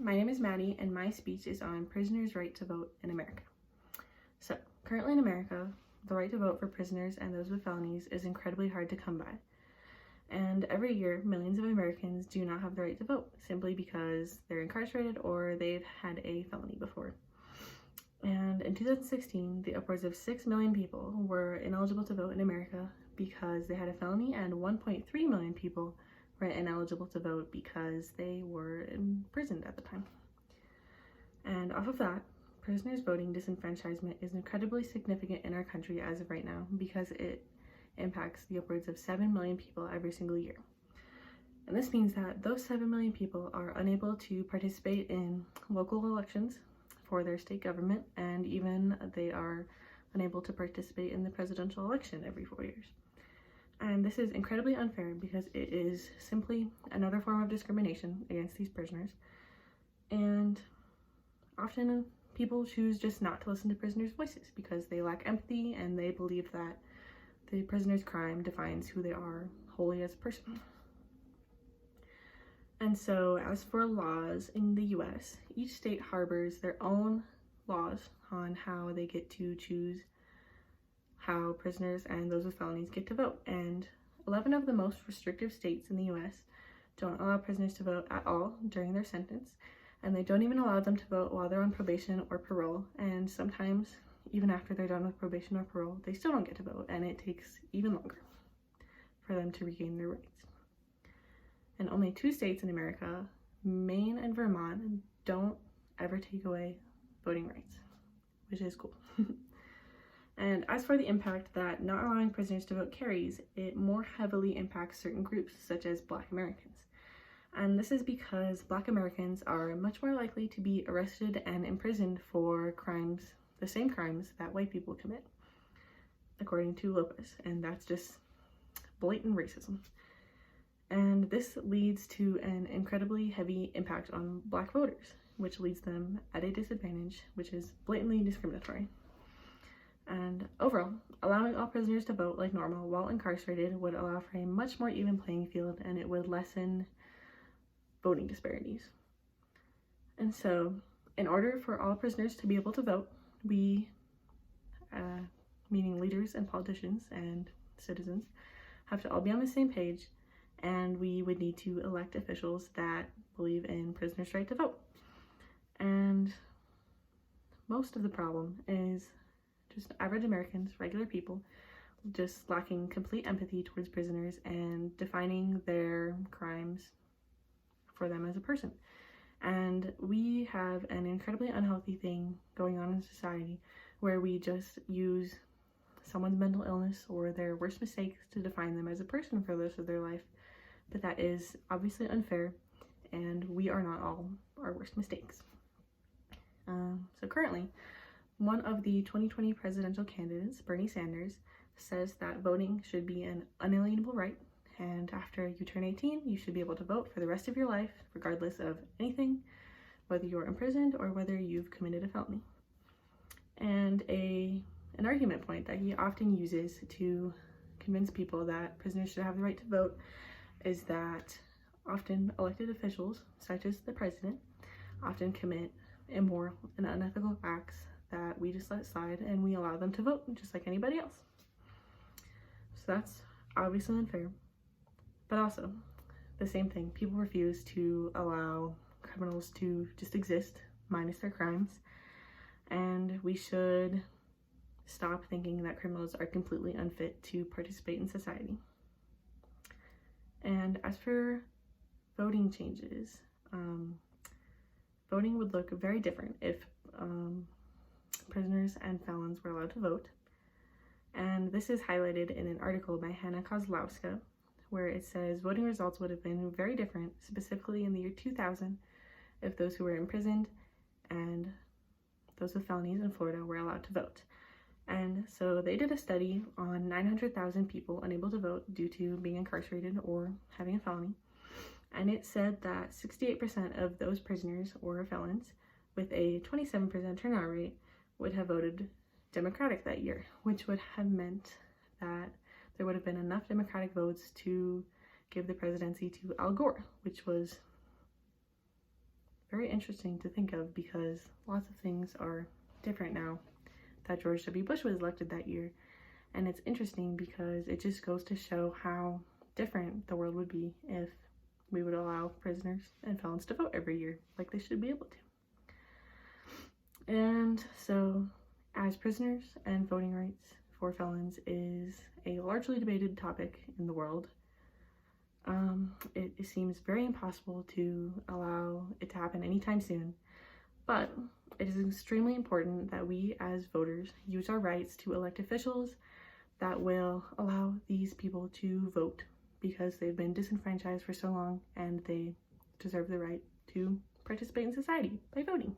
My name is Maddie, and my speech is on prisoners' right to vote in America. So, currently in America, the right to vote for prisoners and those with felonies is incredibly hard to come by. And every year, millions of Americans do not have the right to vote simply because they're incarcerated or they've had a felony before. And in 2016, the upwards of 6 million people were ineligible to vote in America because they had a felony, and 1.3 million people were ineligible to vote because they were imprisoned at the time. And off of that, prisoners voting disenfranchisement is incredibly significant in our country as of right now because it impacts the upwards of 7 million people every single year. And this means that those 7 million people are unable to participate in local elections for their state government, and even they are unable to participate in the presidential election every 4 years. And this is incredibly unfair because it is simply another form of discrimination against these prisoners. And often people choose just not to listen to prisoners' voices because they lack empathy and they believe that the prisoner's crime defines who they are wholly as a person. And so as for laws in the US, each state harbors their own laws on how they get to choose how prisoners and those with felonies get to vote. And 11 of the most restrictive states in the US don't allow prisoners to vote at all during their sentence, and they don't even allow them to vote while they're on probation or parole. And sometimes, even after they're done with probation or parole, they still don't get to vote, and it takes even longer for them to regain their rights. And only 2 states in America, Maine and Vermont, don't ever take away voting rights, which is cool. And as for the impact that not allowing prisoners to vote carries, it more heavily impacts certain groups, such as Black Americans. And this is because Black Americans are much more likely to be arrested and imprisoned for crimes, the same crimes that white people commit, according to Lopez. And that's just blatant racism. And this leads to an incredibly heavy impact on Black voters, which leaves them at a disadvantage, which is blatantly discriminatory. And overall, allowing all prisoners to vote like normal while incarcerated would allow for a much more even playing field, and it would lessen voting disparities. And so, in order for all prisoners to be able to vote, we, meaning leaders and politicians and citizens, have to all be on the same page, and we would need to elect officials that believe in prisoners' right to vote. And most of the problem is just average Americans, regular people, just lacking complete empathy towards prisoners and defining their crimes for them as a person. And we have an incredibly unhealthy thing going on in society where we just use someone's mental illness or their worst mistakes to define them as a person for the rest of their life. But that is obviously unfair, and we are not all our worst mistakes. So currently, one of the 2020 presidential candidates, Bernie Sanders, says that voting should be an unalienable right, and after you turn 18, you should be able to vote for the rest of your life, regardless of anything, whether you're imprisoned or whether you've committed a felony. And an argument point that he often uses to convince people that prisoners should have the right to vote is that often elected officials, such as the president, often commit immoral and unethical acts that we just let slide and we allow them to vote just like anybody else. So that's obviously unfair. But also, the same thing, people refuse to allow criminals to just exist minus their crimes, and we should stop thinking that criminals are completely unfit to participate in society. And as for voting changes, voting would look very different if prisoners and felons were allowed to vote. And this is highlighted in an article by Hannah Kozlowska, where it says voting results would have been very different, specifically in the year 2000, if those who were imprisoned and those with felonies in Florida were allowed to vote. And so they did a study on 900,000 people unable to vote due to being incarcerated or having a felony. And it said that 68% of those prisoners or felons with a 27% turnout rate would have voted Democratic that year, which would have meant that there would have been enough Democratic votes to give the presidency to Al Gore, which was very interesting to think of because lots of things are different now that George W. Bush was elected that year. And it's interesting because it just goes to show how different the world would be if we would allow prisoners and felons to vote every year like they should be able to. And so, as prisoners and voting rights for felons is a largely debated topic in the world, it seems very impossible to allow it to happen anytime soon. But it is extremely important that we as voters use our rights to elect officials that will allow these people to vote because they've been disenfranchised for so long and they deserve the right to participate in society by voting.